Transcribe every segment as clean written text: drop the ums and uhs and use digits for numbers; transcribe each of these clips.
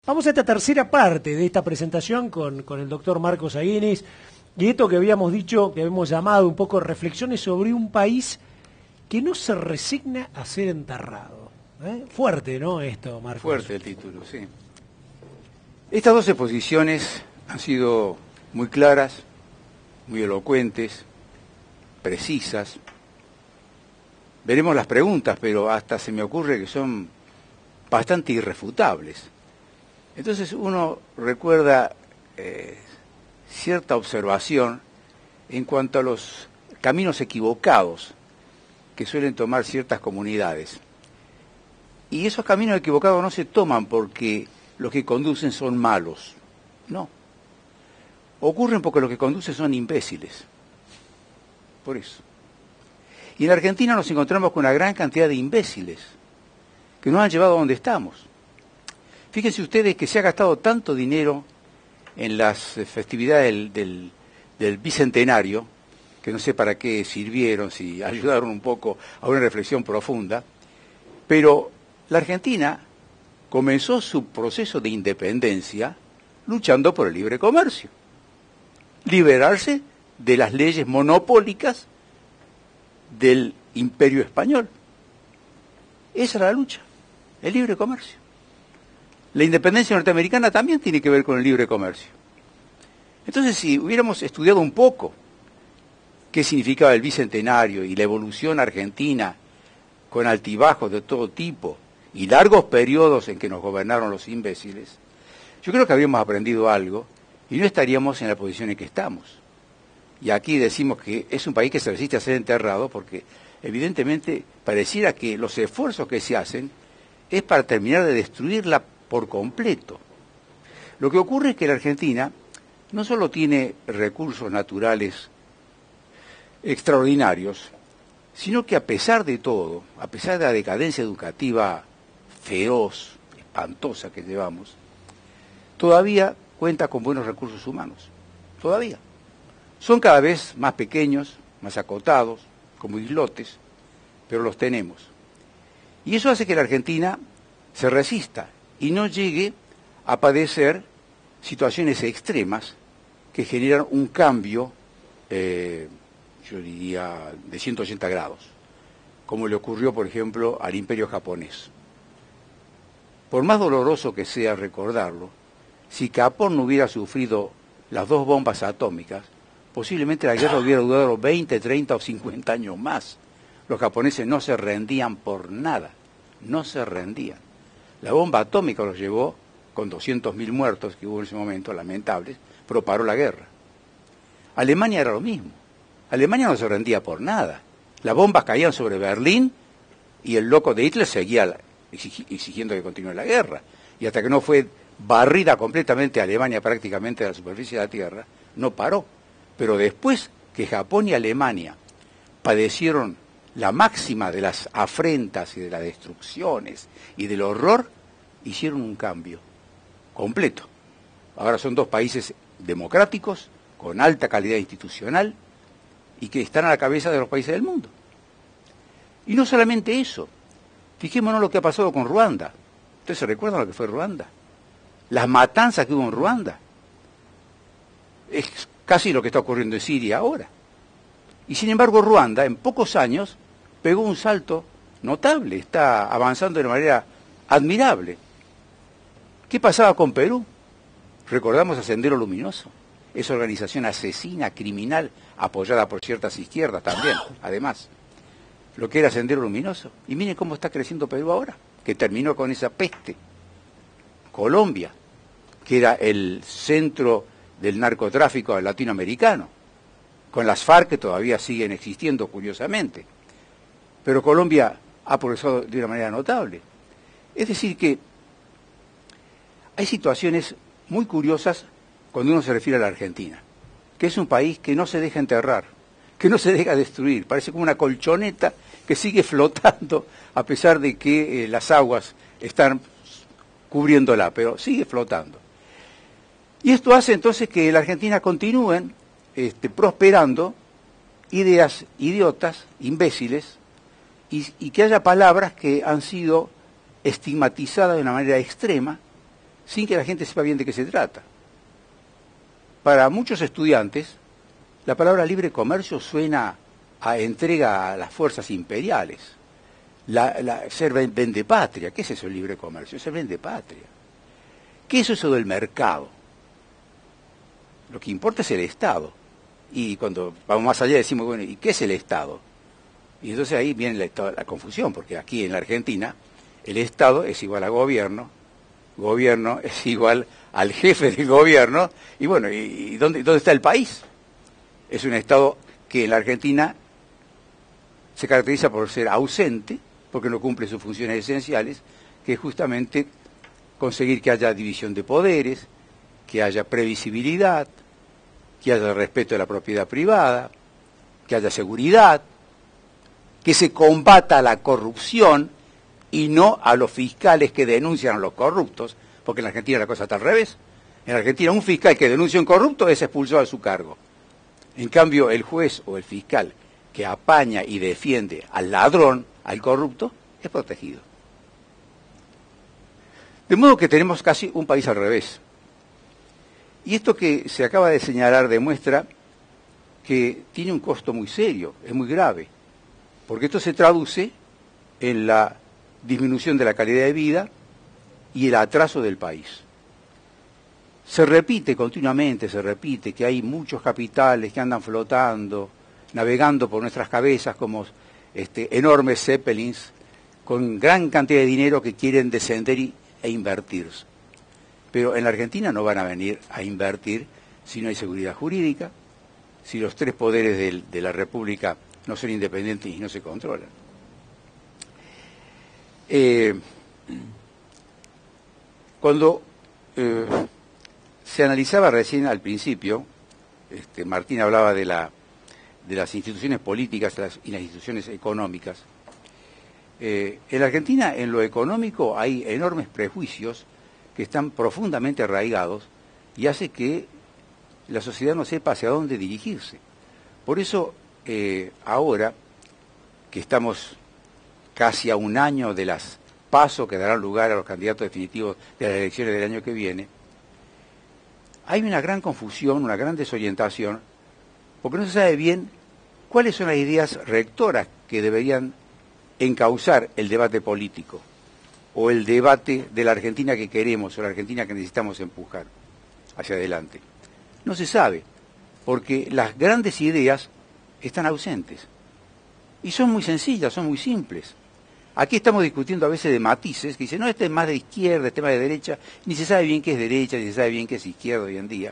Vamos a esta tercera parte de esta presentación con el doctor Marcos Aguinis y esto que habíamos dicho, que hemos llamado un poco reflexiones sobre un país que no se resigna a ser enterrado. Fuerte, ¿no? Esto, Marcos. Fuerte el título, sí. Estas dos exposiciones han sido muy claras, muy elocuentes, precisas. Veremos las preguntas, pero hasta se me ocurre que son bastante irrefutables. Entonces uno recuerda cierta observación en cuanto a los caminos equivocados que suelen tomar ciertas comunidades. Y esos caminos equivocados no se toman porque los que conducen son malos, no. Ocurren porque los que conducen son imbéciles. Por eso. Y en Argentina nos encontramos con una gran cantidad de imbéciles que nos han llevado a donde estamos. Fíjense ustedes que se ha gastado tanto dinero en las festividades del Bicentenario, que no sé para qué sirvieron, si ayudaron un poco a una reflexión profunda, pero la Argentina comenzó su proceso de independencia luchando por el libre comercio, liberarse de las leyes monopólicas del Imperio Español. Esa era la lucha, el libre comercio. La independencia norteamericana también tiene que ver con el libre comercio. Entonces, si hubiéramos estudiado un poco qué significaba el Bicentenario y la evolución argentina con altibajos de todo tipo y largos periodos en que nos gobernaron los imbéciles, yo creo que habríamos aprendido algo y no estaríamos en la posición en que estamos. Y aquí decimos que es un país que se resiste a ser enterrado porque evidentemente pareciera que los esfuerzos que se hacen es para terminar de destruirla por completo. Lo que ocurre es que la Argentina no solo tiene recursos naturales extraordinarios, sino que a pesar de todo, a pesar de la decadencia educativa feroz, espantosa que llevamos, todavía cuenta con buenos recursos humanos. Todavía. Son cada vez más pequeños, más acotados, como islotes, pero los tenemos. Y eso hace que la Argentina se resista y no llegue a padecer situaciones extremas que generan un cambio, yo diría, de 180 grados, como le ocurrió, por ejemplo, al Imperio japonés. Por más doloroso que sea recordarlo, si Japón no hubiera sufrido las dos bombas atómicas, posiblemente la guerra hubiera durado 20, 30 o 50 años más. Los japoneses no se rendían por nada, no se rendían. La bomba atómica los llevó, con 200.000 muertos que hubo en ese momento, lamentables, pero paró la guerra. Alemania era lo mismo. Alemania no se rendía por nada. Las bombas caían sobre Berlín y el loco de Hitler seguía exigiendo que continúe la guerra. Y hasta que no fue barrida completamente Alemania prácticamente de la superficie de la Tierra, no paró. Pero después que Japón y Alemania padecieron la máxima de las afrentas y de las destrucciones y del horror, hicieron un cambio completo. Ahora son dos países democráticos, con alta calidad institucional, y que están a la cabeza de los países del mundo. Y no solamente eso, fijémonos lo que ha pasado con Ruanda. ¿Ustedes se recuerdan lo que fue Ruanda? Las matanzas que hubo en Ruanda. Es casi lo que está ocurriendo en Siria ahora. Y sin embargo Ruanda, en pocos años, pegó un salto notable, está avanzando de una manera admirable. ¿Qué pasaba con Perú? Recordamos a Sendero Luminoso, esa organización asesina, criminal, apoyada por ciertas izquierdas también, además. Lo que era Sendero Luminoso. Y miren cómo está creciendo Perú ahora, que terminó con esa peste. Colombia, que era el centro del narcotráfico latinoamericano, con las FARC que todavía siguen existiendo, curiosamente. Pero Colombia ha progresado de una manera notable. Es decir que hay situaciones muy curiosas cuando uno se refiere a la Argentina, que es un país que no se deja enterrar, que no se deja destruir, parece como una colchoneta que sigue flotando a pesar de que las aguas están cubriéndola, pero sigue flotando. Y esto hace entonces que la Argentina continúen prosperando ideas idiotas, imbéciles, y que haya palabras que han sido estigmatizadas de una manera extrema sin que la gente sepa bien de qué se trata. Para muchos estudiantes, la palabra libre comercio suena a entrega a las fuerzas imperiales. Ser vendepatria. ¿Qué es eso el libre comercio? Ser vendepatria. ¿Qué es eso del mercado? Lo que importa es el Estado. Y cuando vamos más allá decimos, bueno, ¿y qué es el Estado? Y entonces ahí viene la confusión, porque aquí en la Argentina el Estado es igual a gobierno es igual al jefe del gobierno, y bueno, ¿y dónde está el país? Es un Estado que en la Argentina se caracteriza por ser ausente, porque no cumple sus funciones esenciales, que es justamente conseguir que haya división de poderes, que haya previsibilidad, que haya respeto de la propiedad privada, que haya seguridad, que se combata la corrupción y no a los fiscales que denuncian a los corruptos, porque en la Argentina la cosa está al revés. En la Argentina un fiscal que denuncia a un corrupto es expulsado de su cargo. En cambio, el juez o el fiscal que apaña y defiende al ladrón, al corrupto, es protegido. De modo que tenemos casi un país al revés. Y esto que se acaba de señalar demuestra que tiene un costo muy serio, es muy grave, porque esto se traduce en la disminución de la calidad de vida y el atraso del país. Se repite continuamente, que hay muchos capitales que andan flotando, navegando por nuestras cabezas como enormes zeppelins, con gran cantidad de dinero que quieren descender e invertir. Pero en la Argentina no van a venir a invertir si no hay seguridad jurídica, si los tres poderes de la República no son independientes y no se controlan. Cuando se analizaba recién al principio, Martín hablaba de las instituciones políticas y las instituciones económicas. En la Argentina, en lo económico, hay enormes prejuicios que están profundamente arraigados y hace que la sociedad no sepa hacia dónde dirigirse. Por eso, ahora que estamos casi a un año de las PASO que darán lugar a los candidatos definitivos de las elecciones del año que viene, hay una gran confusión, una gran desorientación, porque no se sabe bien cuáles son las ideas rectoras que deberían encauzar el debate político o el debate de la Argentina que queremos o la Argentina que necesitamos empujar hacia adelante. No se sabe, porque las grandes ideas están ausentes y son muy sencillas, son muy simples. Aquí estamos discutiendo a veces de matices, que dicen, no, este es más de izquierda, este es más de derecha, ni se sabe bien qué es derecha, ni se sabe bien qué es izquierda hoy en día.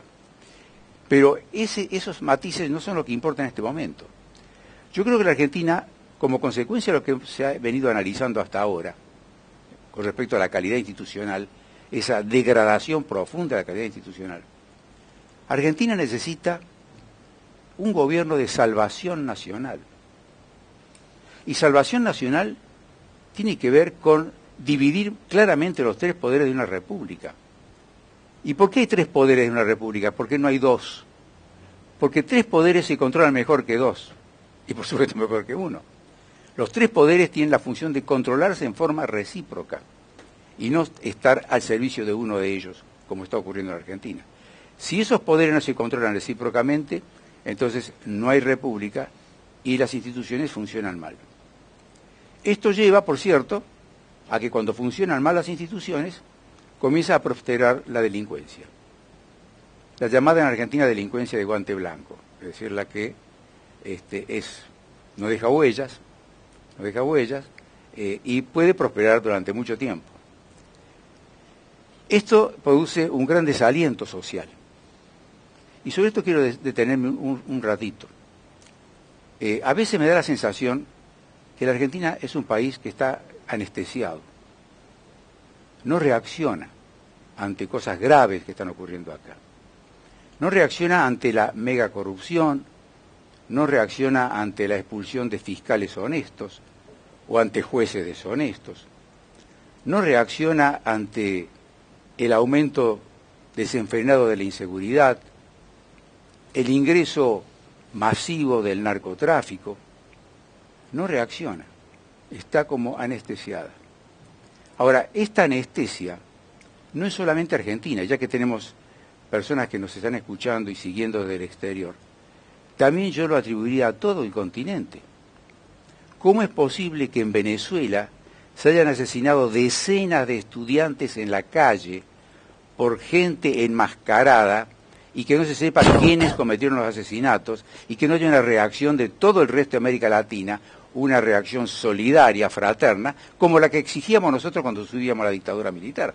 Pero esos matices no son lo que importa en este momento. Yo creo que la Argentina, como consecuencia de lo que se ha venido analizando hasta ahora, con respecto a la calidad institucional, esa degradación profunda de la calidad institucional, Argentina necesita un gobierno de salvación nacional. Y salvación nacional tiene que ver con dividir claramente los tres poderes de una república. ¿Y por qué hay tres poderes de una república? ¿Por qué no hay dos? Porque tres poderes se controlan mejor que dos, y por supuesto mejor que uno. Los tres poderes tienen la función de controlarse en forma recíproca y no estar al servicio de uno de ellos, como está ocurriendo en Argentina. Si esos poderes no se controlan recíprocamente, entonces no hay república y las instituciones funcionan mal. Esto lleva, por cierto, a que cuando funcionan mal las instituciones, comienza a prosperar la delincuencia. La llamada en Argentina delincuencia de guante blanco, es decir, la que no deja huellas, y puede prosperar durante mucho tiempo. Esto produce un gran desaliento social. Y sobre esto quiero detenerme un ratito. A veces me da la sensación que la Argentina es un país que está anestesiado. No reacciona ante cosas graves que están ocurriendo acá. No reacciona ante la mega corrupción, no reacciona ante la expulsión de fiscales honestos o ante jueces deshonestos. No reacciona ante el aumento desenfrenado de la inseguridad, el ingreso masivo del narcotráfico. No reacciona, está como anestesiada. Ahora, esta anestesia no es solamente Argentina, ya que tenemos personas que nos están escuchando y siguiendo desde el exterior, también yo lo atribuiría a todo el continente. ¿Cómo es posible que en Venezuela se hayan asesinado decenas de estudiantes en la calle por gente enmascarada y que no se sepa quiénes cometieron los asesinatos y que no haya una reacción de todo el resto de América Latina, una reacción solidaria, fraterna, como la que exigíamos nosotros cuando subíamos a la dictadura militar?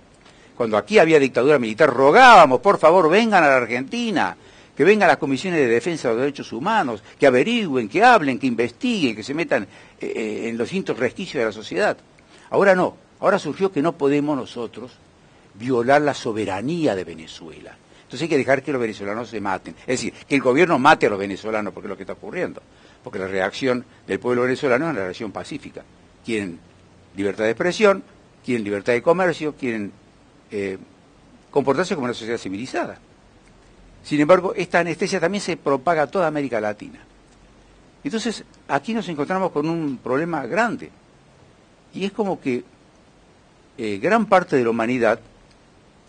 Cuando aquí había dictadura militar, rogábamos, por favor, vengan a la Argentina, que vengan las comisiones de defensa de los derechos humanos, que averigüen, que hablen, que investiguen, que se metan en los distintos resquicios de la sociedad. Ahora no, ahora surgió que no podemos nosotros violar la soberanía de Venezuela. Entonces hay que dejar que los venezolanos se maten. Es decir, que el gobierno mate a los venezolanos, porque es lo que está ocurriendo. Porque la reacción del pueblo venezolano es una reacción pacífica. Quieren libertad de expresión, quieren libertad de comercio, quieren comportarse como una sociedad civilizada. Sin embargo, esta anestesia también se propaga a toda América Latina. Entonces, aquí nos encontramos con un problema grande. Y es como que gran parte de la humanidad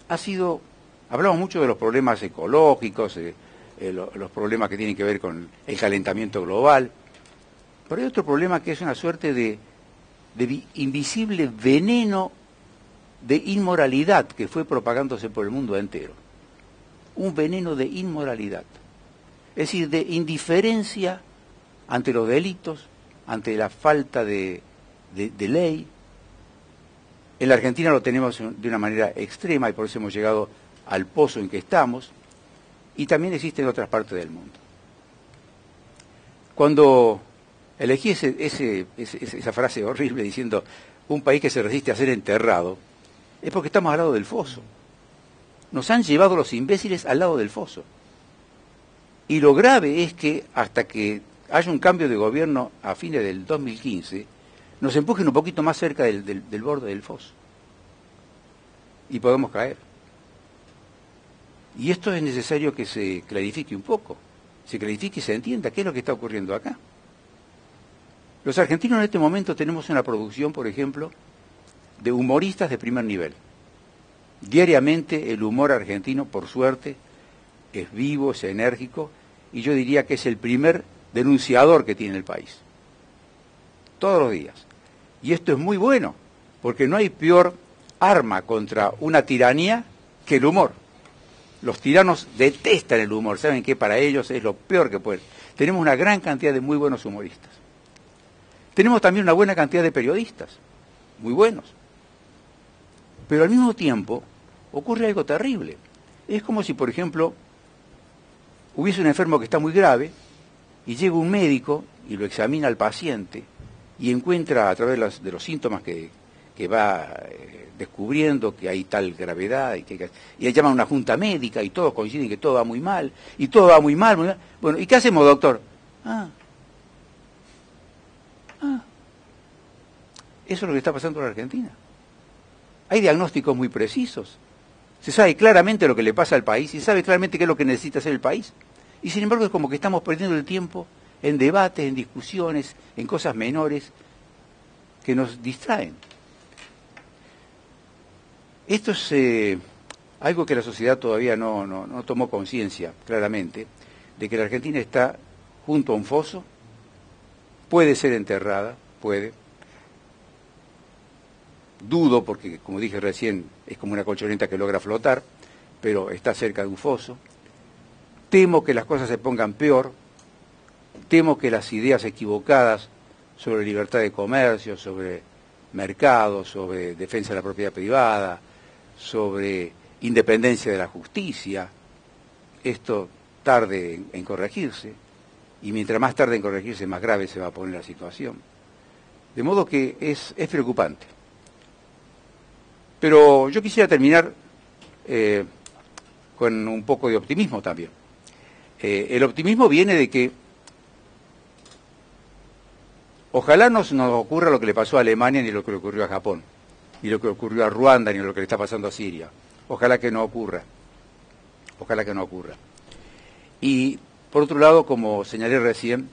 ha sido... Hablamos mucho de los problemas ecológicos, los problemas que tienen que ver con el calentamiento global, pero hay otro problema que es una suerte de invisible veneno de inmoralidad que fue propagándose por el mundo entero. Un veneno de inmoralidad, es decir, de indiferencia ante los delitos, ante la falta de ley. En la Argentina lo tenemos de una manera extrema y por eso hemos llegado al pozo en que estamos, y también existe en otras partes del mundo. Cuando elegí esa frase horrible diciendo un país que se resiste a ser enterrado, es porque estamos al lado del foso. Nos han llevado los imbéciles al lado del foso. Y lo grave es que hasta que haya un cambio de gobierno a fines del 2015, nos empujen un poquito más cerca del borde del foso. Y podemos caer. Y esto es necesario que se clarifique un poco, se clarifique y se entienda qué es lo que está ocurriendo acá. Los argentinos en este momento tenemos una producción, por ejemplo, de humoristas de primer nivel. Diariamente el humor argentino, por suerte, es vivo, es enérgico, y yo diría que es el primer denunciador que tiene el país. Todos los días. Y esto es muy bueno, porque no hay peor arma contra una tiranía que el humor. Los tiranos detestan el humor, saben que para ellos es lo peor que pueden. Tenemos una gran cantidad de muy buenos humoristas. Tenemos también una buena cantidad de periodistas, muy buenos. Pero al mismo tiempo ocurre algo terrible. Es como si, por ejemplo, hubiese un enfermo que está muy grave y llega un médico y lo examina al paciente y encuentra a través de los síntomas que va descubriendo que hay tal gravedad y llaman a una junta médica y todos coinciden que todo va muy mal y todo va muy mal, muy mal. Bueno, ¿y qué hacemos, doctor? Eso es lo que está pasando en la Argentina. Hay diagnósticos muy precisos. Se sabe claramente lo que le pasa al país y se sabe claramente qué es lo que necesita hacer el país. Y sin embargo es como que estamos perdiendo el tiempo en debates, en discusiones, en cosas menores que nos distraen. Esto es algo que la sociedad todavía no tomó conciencia claramente, de que la Argentina está junto a un foso, puede ser enterrada, puede. Dudo, porque como dije recién, es como una colchoneta que logra flotar, pero está cerca de un foso. Temo que las cosas se pongan peor, temo que las ideas equivocadas sobre libertad de comercio, sobre mercado, sobre defensa de la propiedad privada, sobre independencia de la justicia, esto tarde en corregirse, y mientras más tarde en corregirse, más grave se va a poner la situación. De modo que es preocupante. Pero yo quisiera terminar con un poco de optimismo también. El optimismo viene de que ojalá no nos ocurra lo que le pasó a Alemania ni lo que le ocurrió a Japón, ni lo que ocurrió a Ruanda, ni lo que le está pasando a Siria. Ojalá que no ocurra. Ojalá que no ocurra. Y, por otro lado, como señalé recién,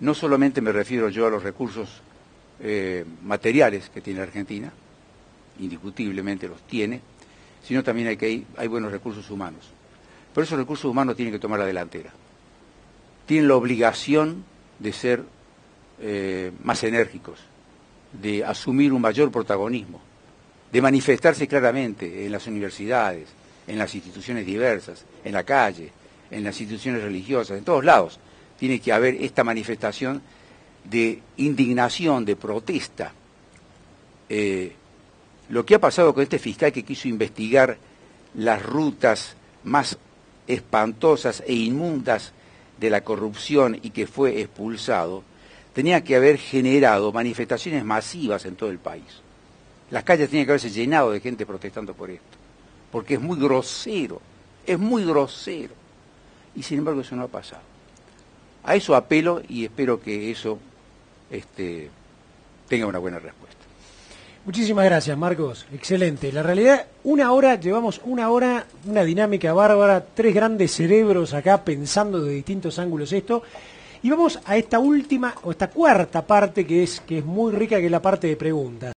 no solamente me refiero yo a los recursos materiales que tiene Argentina, indiscutiblemente los tiene, sino también hay buenos recursos humanos. Pero esos recursos humanos tienen que tomar la delantera. Tienen la obligación de ser más enérgicos, de asumir un mayor protagonismo, de manifestarse claramente en las universidades, en las instituciones diversas, en la calle, en las instituciones religiosas, en todos lados. Tiene que haber esta manifestación de indignación, de protesta. Lo que ha pasado con este fiscal que quiso investigar las rutas más espantosas e inmundas de la corrupción y que fue expulsado, tenía que haber generado manifestaciones masivas en todo el país. Las calles tenían que haberse llenado de gente protestando por esto, porque es muy grosero, y sin embargo eso no ha pasado. A eso apelo y espero que eso tenga una buena respuesta. Muchísimas gracias, Marcos. Excelente. La realidad, llevamos una hora, una dinámica bárbara, 3 grandes cerebros acá pensando de distintos ángulos esto. Y vamos a esta última, o esta cuarta parte que es muy rica, que es la parte de preguntas.